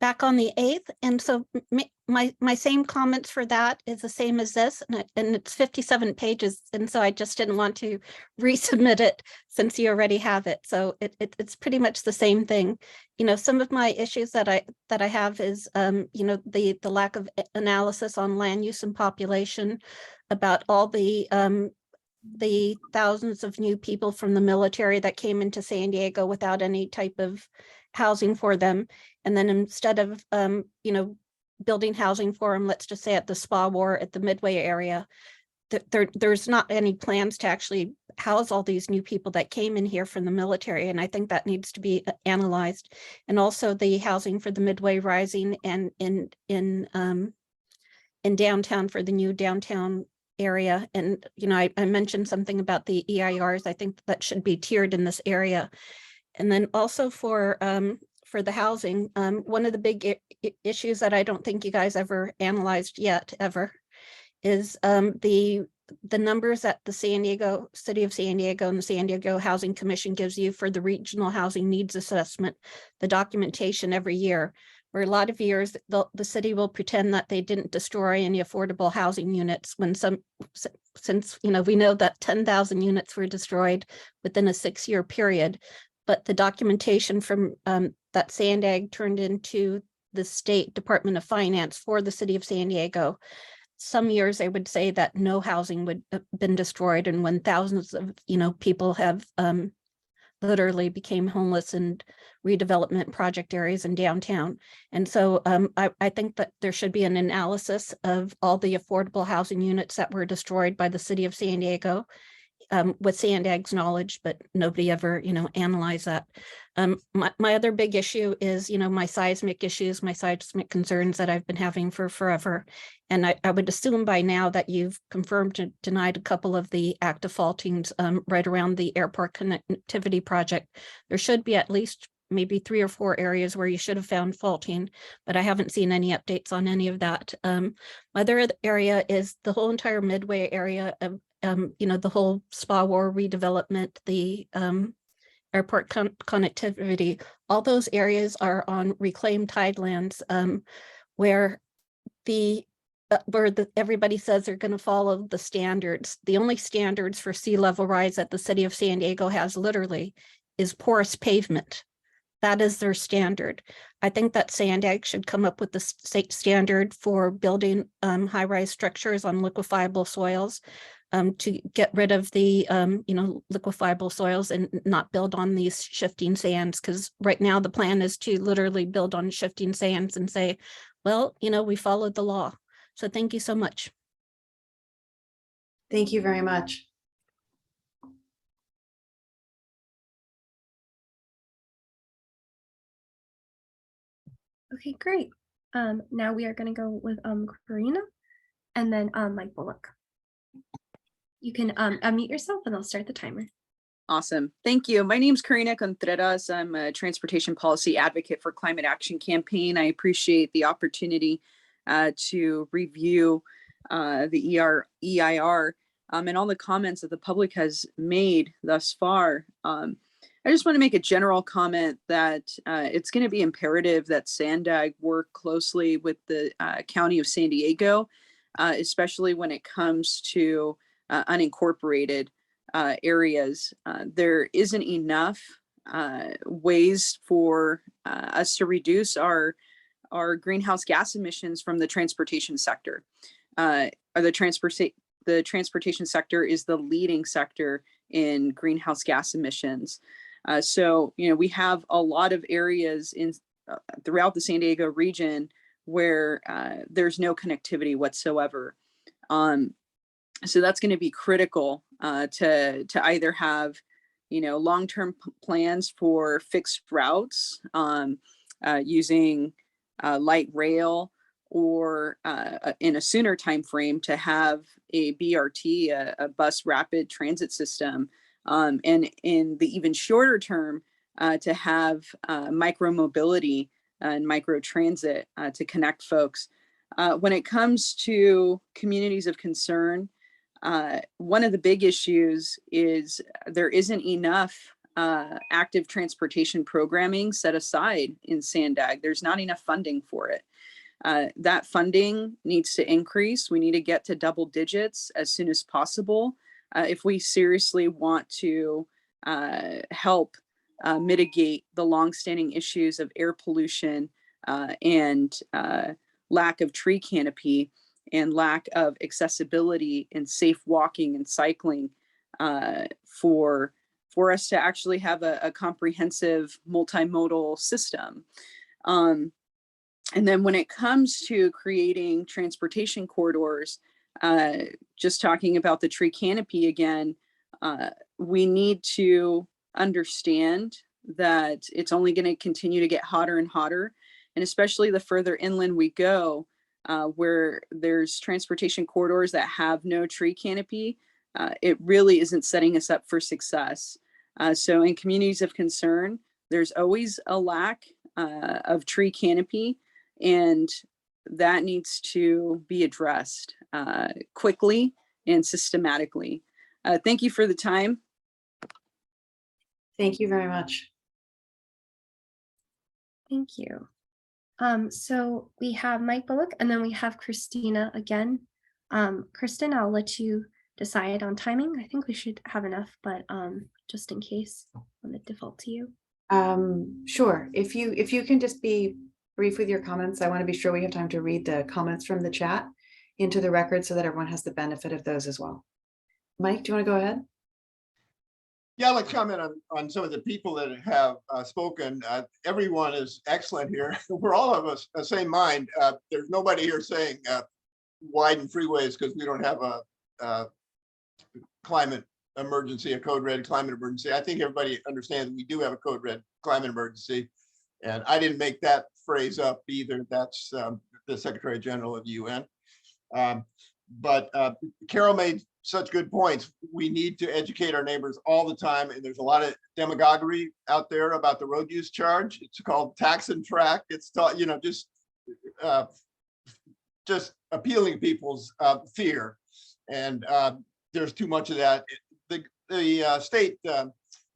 back on the 8th. And so my same comments for that is the same as this, and it's 57 pages. And so I just didn't want to resubmit it since you already have it. So it's pretty much the same thing. You know, some of my issues that I have is, you know, the lack of analysis on land use and population, about all the thousands of new people from the military that came into San Diego without any type of housing for them. And then instead of, you know, building housing for them, let's just say at the Spa War at the Midway area, there's not any plans to actually house all these new people that came in here from the military. And I think that needs to be analyzed. And also the housing for the Midway Rising and in downtown for the new downtown area. And, you know, I mentioned something about the EIRs. I think that should be tiered in this area. And then also for the housing, one of the big issues that I don't think you guys ever analyzed yet, ever, is the numbers that the City of San Diego and the San Diego Housing Commission gives you for the regional housing needs assessment, the documentation every year, where a lot of years the city will pretend that they didn't destroy any affordable housing units when since, you know, we know that 10,000 units were destroyed within a 6-year period. But the documentation from that SANDAG turned into the State Department of Finance for the City of San Diego, some years they would say that no housing would have been destroyed, and when thousands of, you know, people have literally became homeless in redevelopment project areas in downtown. And so I think that there should be an analysis of all the affordable housing units that were destroyed by the City of San Diego, with SANDAG's knowledge, but nobody ever, you know, analyzed that. My other big issue is, you know, my seismic issues, my seismic concerns that I've been having for forever. And I would assume by now that you've confirmed and denied a couple of the active faultings right around the airport connectivity project. There should be at least maybe 3 or 4 areas where you should have found faulting, but I haven't seen any updates on any of that. My other area is the whole entire Midway area of, the whole Spa War redevelopment, the airport connectivity. All those areas are on reclaimed tidelands, where everybody says they're going to follow the standards. The only standards for sea level rise that the city of San Diego has literally is porous pavement. That is their standard. I think that Sandag should come up with the state standard for building high-rise structures on liquefiable soils, to get rid of the liquefiable soils and not build on these shifting sands. Because right now the plan is to literally build on shifting sands and say, well, we followed the law. So thank you so much. Thank you very much. Okay, great. Now we are going to go with Karina and then Mike Bullock. You can unmute yourself and I'll start the timer. Awesome. Thank you. My name is Karina Contreras. I'm a transportation policy advocate for Climate Action Campaign. I appreciate the opportunity to review the EIR and all the comments that the public has made thus far. I just want to make a general comment that it's going to be imperative that Sandag work closely with the County of San Diego, especially when it comes to unincorporated areas. There isn't enough ways for us to reduce our greenhouse gas emissions from the transportation sector. The transportation sector is the leading sector in greenhouse gas emissions. So, we have a lot of areas throughout the San Diego region where there's no connectivity whatsoever. So that's going to be critical to either have, long-term plans for fixed routes using light rail, or in a sooner time frame to have a BRT, a bus rapid transit system, and in the even shorter term to have micro-mobility and micro-transit to connect folks. When it comes to communities of concern, one of the big issues is there isn't enough active transportation programming set aside in Sandag. There's not enough funding for it. That funding needs to increase. We need to get to double digits as soon as possible if we seriously want to help mitigate the longstanding issues of air pollution and lack of tree canopy and lack of accessibility and safe walking and cycling for us to actually have a comprehensive multimodal system. And then when it comes to creating transportation corridors, just talking about the tree canopy again, we need to understand that it's only going to continue to get hotter and hotter. And especially the further inland we go, where there's transportation corridors that have no tree canopy, it really isn't setting us up for success. So in communities of concern, there's always a lack of tree canopy, and that needs to be addressed quickly and systematically. Thank you for the time. Thank you very much. Thank you. So we have Mike Bullock and then we have Christina again. Kristen, I'll let you decide on timing. I think we should have enough, but just in case, I'm going to default to you. Sure. If you can just be brief with your comments, I want to be sure we have time to read the comments from the chat into the record so that everyone has the benefit of those as well. Mike, do you want to go ahead? Yeah, I'd like to comment on some of the people that have spoken. Everyone is excellent here. We're all of us the same mind. There's nobody here saying widen freeways because we don't have a climate emergency, a code red climate emergency. I think everybody understands we do have a code red climate emergency. And I didn't make that phrase up either. That's the Secretary General of the UN. But Carol made such good points. We need to educate our neighbors all the time. And there's a lot of demagoguery out there about the road use charge. It's called tax and track. It's taught, you know, just appealing people's fear. And there's too much of that. The state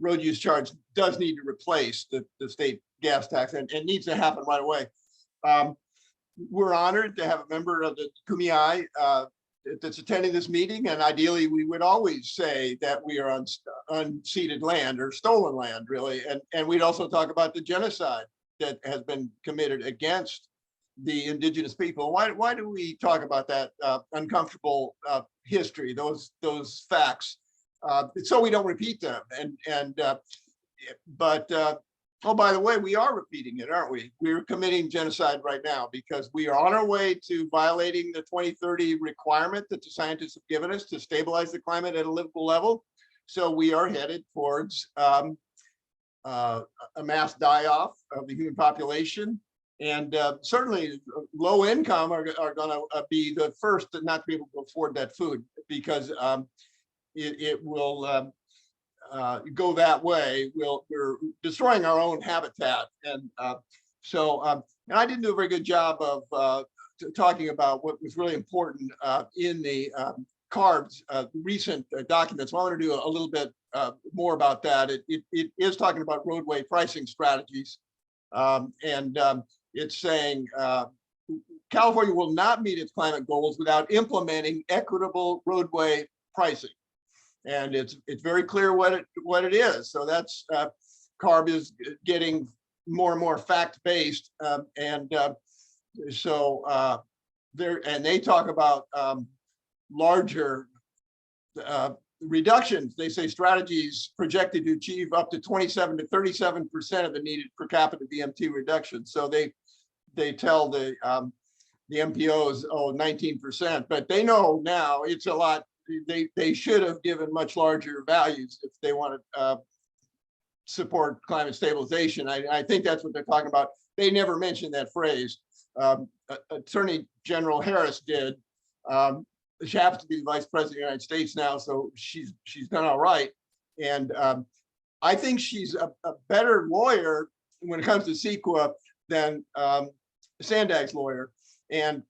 road use charge does need to replace the state gas tax, and it needs to happen right away. We're honored to have a member of the Kumeyaay that's attending this meeting, and ideally we would always say that we are on unceded land or stolen land, really. And we'd also talk about the genocide that has been committed against the indigenous people. Why do we talk about that uncomfortable history, those facts? So we don't repeat them. Oh, by the way, we are repeating it, aren't we? We're committing genocide right now because we are on our way to violating the 2030 requirement that the scientists have given us to stabilize the climate at a livable level. So we are headed towards a mass die-off of the human population. And certainly low income are going to be the first not to be able to afford that food, because it will go that way. We're destroying our own habitat. And and I didn't do a very good job of talking about what was really important in the CARB's recent documents. So I want to do a little bit more about that. It is talking about roadway pricing strategies. It's saying California will not meet its climate goals without implementing equitable roadway pricing. And it's very clear what it is. So that's CARB is getting more and more fact-based, and they talk about larger reductions. They say strategies projected to achieve up to 27 to 37% of the needed per capita DMT reduction. So they tell the MPOs, 19%, but they know now it's a lot. They should have given much larger values if they want to support climate stabilization. I think that's what they're talking about. They never mentioned that phrase. Attorney General Harris did. She happens to be the Vice President of the United States now, so she's done all right. And I think she's a better lawyer when it comes to CEQA than Sandag's lawyer. And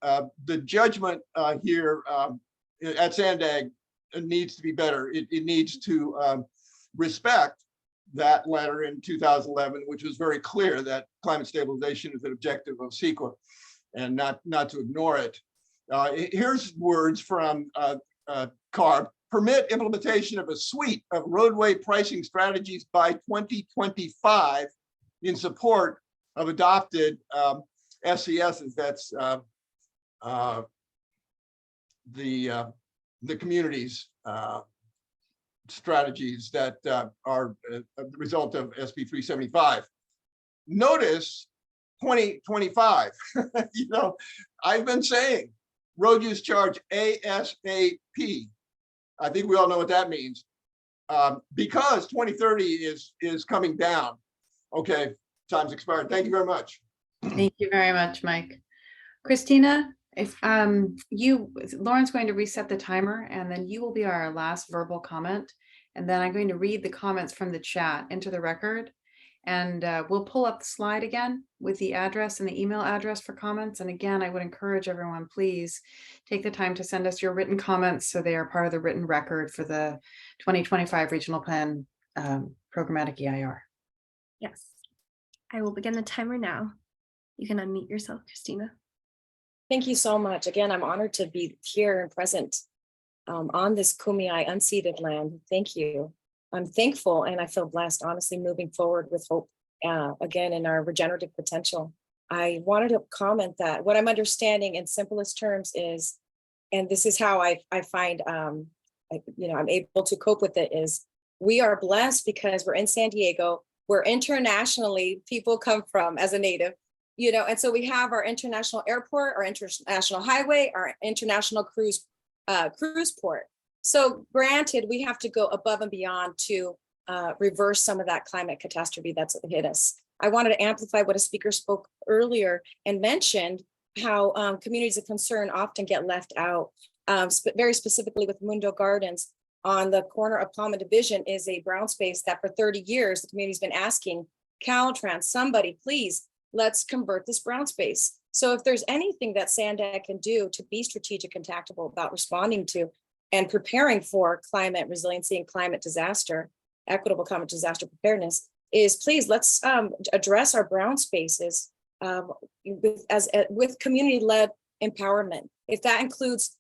the judgment here at Sandag needs to be better. It needs to respect that letter in 2011, which was very clear that climate stabilization is an objective of CEQA, and not to ignore it. Here's words from CARB. Permit implementation of a suite of roadway pricing strategies by 2025 in support of adopted SCSs. That's the community's strategies that are the result of SB 375. Notice 2025, you know, I've been saying road use charge ASAP. I think we all know what that means, because 2030 is coming down. Okay, time's expired. Thank you very much. Thank you very much, Mike. Christina, if Lauren's going to reset the timer, and then you will be our last verbal comment. And then I'm going to read the comments from the chat into the record. And we'll pull up the slide again with the address and the email address for comments. And again, I would encourage everyone, please take the time to send us your written comments so they are part of the written record for the 2025 Regional Plan Programmatic EIR. Yes, I will begin the timer now. You can unmute yourself, Christina. Thank you so much. Again, I'm honored to be here and present on this Kumeyaay unceded land. Thank you. I'm thankful and I feel blessed, honestly, moving forward with hope, again, in our regenerative potential. I wanted to comment that what I'm understanding in simplest terms is, and this is how I find, I'm able to cope with it, is we are blessed because we're in San Diego, where internationally people come from as a native, and so we have our international airport, our international highway, our international cruise port. So granted, we have to go above and beyond to reverse some of that climate catastrophe that's hit us. I wanted to amplify what a speaker spoke earlier and mentioned how communities of concern often get left out very specifically with Mundo Gardens on the corner of Palma Division is a brown space that for 30 years, the community's been asking Caltrans, somebody, please, let's convert this brown space. So if there's anything that Sandag can do to be strategic and tactical about responding to and preparing for climate resiliency and climate disaster, equitable climate disaster preparedness, is please let's address our brown spaces with community-led empowerment. If that includes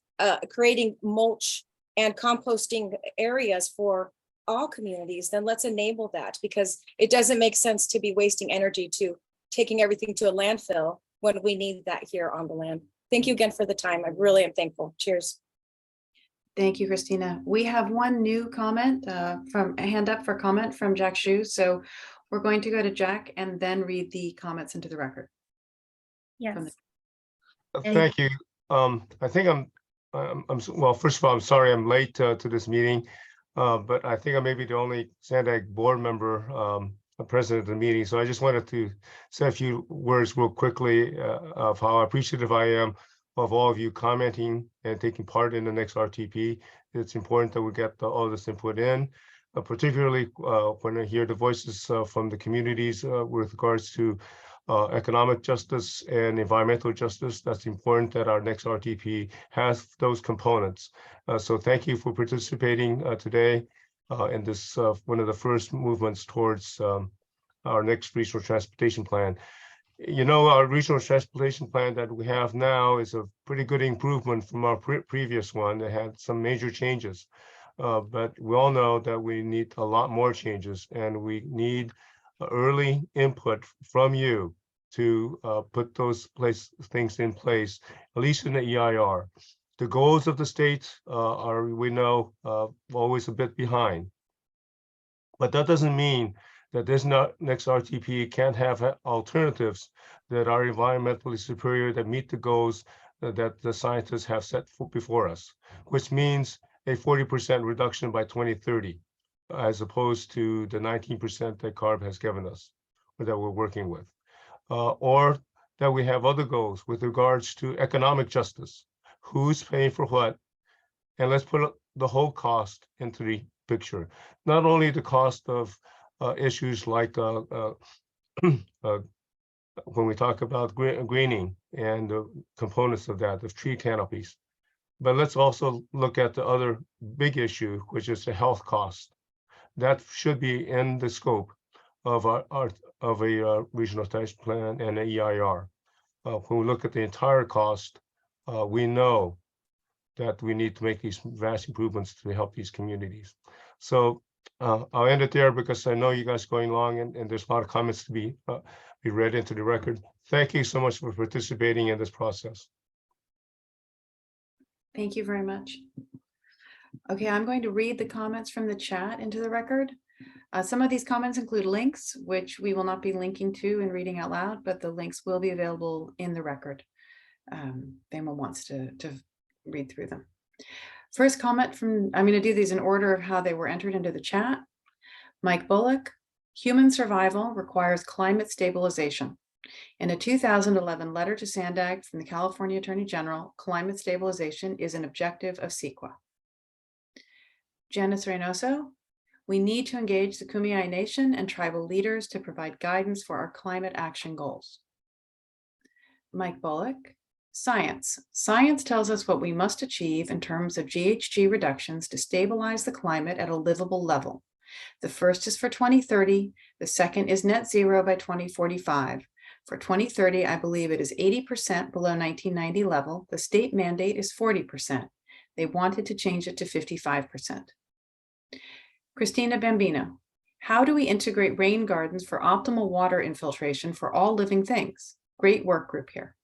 creating mulch and composting areas for all communities, then let's enable that, because it doesn't make sense to be wasting energy to taking everything to a landfill when we need that here on the land. Thank you again for the time. I really am thankful. Cheers. Thank you, Christina. We have one new comment from a hand up for comment from Jack Shu. So we're going to go to Jack and then read the comments into the record. Yes. Thank you. I think well, first of all, I'm sorry I'm late to this meeting, but I think I may be the only Sandag board member president of the meeting. So I just wanted to say a few words real quickly of how appreciative I am of all of you commenting and taking part in the next RTP. It's important that we get all this input in, particularly when I hear the voices from the communities with regards to economic justice and environmental justice. That's important that our next RTP has those components. So thank you for participating today in this one of the first movements towards our next regional transportation plan. You know, our regional transportation plan that we have now is a pretty good improvement from our previous one that had some major changes. But we all know that we need a lot more changes, and we need early input from you to put those things in place, at least in the EIR. The goals of the state are, we know, always a bit behind. But that doesn't mean that this next RTP can't have alternatives that are environmentally superior, that meet the goals that the scientists have set before us, which means a 40% reduction by 2030, as opposed to the 19% that CARB has given us, or that we're working with. Or that we have other goals with regards to economic justice. Who's paying for what? And let's put the whole cost into the picture. Not only the cost of issues like when we talk about greening and the components of that, of tree canopies, but let's also look at the other big issue, which is the health cost. That should be in the scope of a regional transportation plan and an EIR. When we look at the entire cost, we know that we need to make these vast improvements to help these communities. So I'll end it there because I know you guys are going long and there's a lot of comments to be read into the record. Thank you so much for participating in this process. Thank you very much. Okay, I'm going to read the comments from the chat into the record. Some of these comments include links, which we will not be linking to and reading out loud, but the links will be available in the record. If anyone wants to read through them. First comment from, I'm going to do these in order of how they were entered into the chat. Mike Bullock, human survival requires climate stabilization. In a 2011 letter to Sandag from the California Attorney General, climate stabilization is an objective of CEQA. Janice Reynoso, we need to engage the Kumeyaay Nation and tribal leaders to provide guidance for our climate action goals. Mike Bullock, science. Science tells us what we must achieve in terms of GHG reductions to stabilize the climate at a livable level. The first is for 2030. The second is net zero by 2045. For 2030, I believe it is 80% below 1990 level. The state mandate is 40%. They wanted to change it to 55%. Christina Bambino, how do we integrate rain gardens for optimal water infiltration for all living things? Great work group here.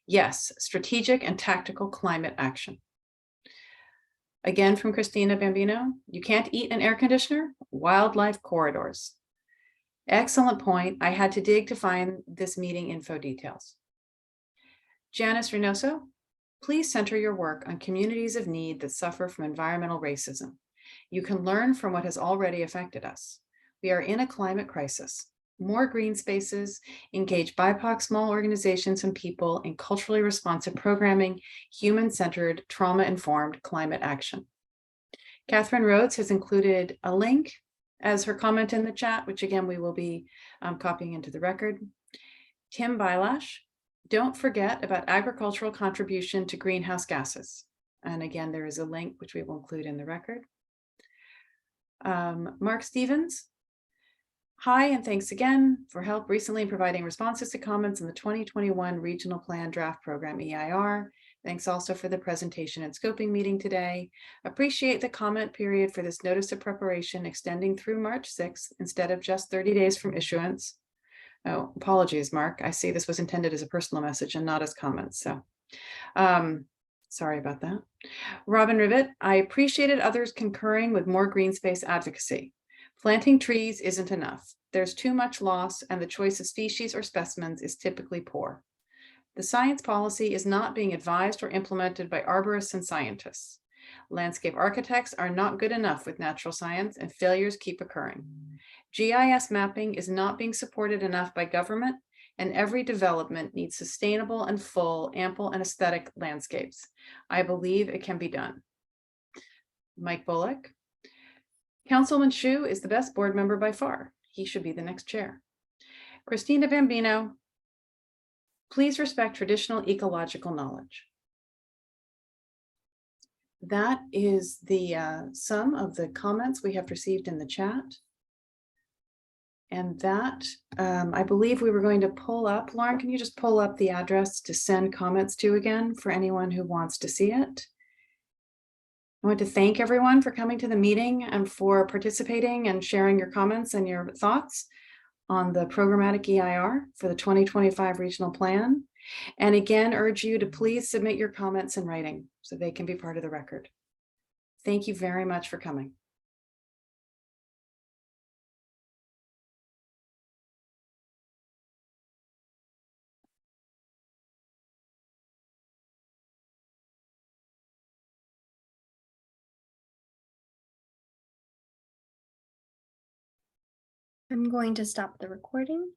Yes, strategic and tactical climate action. Again from Christina Bambino, you can't eat an air conditioner? Wildlife corridors. Excellent point. I had to dig to find this meeting info details. Janice Reynoso, please center your work on communities of need that suffer from environmental racism. You can learn from what has already affected us. We are in a climate crisis. more green spaces, engage BIPOC small organizations and people in culturally responsive programming, human-centered, trauma-informed climate action. Catherine Rhodes has included a link as her comment in the chat, which again, we will be copying into the record. Kim Bilash, don't forget about agricultural contribution to greenhouse gases. And again, there is a link which we will include in the record. Mark Stevens, hi, and thanks again for help recently providing responses to comments in the 2021 Regional Plan Draft Program EIR. Thanks also for the presentation and scoping meeting today. Appreciate the comment period for this notice of preparation extending through March 6th instead of just 30 days from issuance. Oh, apologies, Mark. I see this was intended as a personal message and not as comments. So sorry about that. Robin Rivet, I appreciated others concurring with more green space advocacy. Planting trees isn't enough. There's too much loss and the choice of species or specimens is typically poor. The science policy is not being advised or implemented by arborists and scientists. Landscape architects are not good enough with natural science and failures keep occurring. GIS mapping is not being supported enough by government, and every development needs sustainable and full, ample and aesthetic landscapes. I believe it can be done. Mike Bullock. Councilman Shu is the best board member by far. He should be the next chair. Christina Bambino, please respect traditional ecological knowledge. That is the sum of the comments we have received in the chat. And that, I believe we were going to pull up, Lauren, can you just pull up the address to send comments to again for anyone who wants to see it? I want to thank everyone for coming to the meeting and for participating and sharing your comments and your thoughts on the programmatic EIR for the 2025 regional plan. And again, urge you to please submit your comments in writing so they can be part of the record. Thank you very much for coming. I'm going to stop the recording.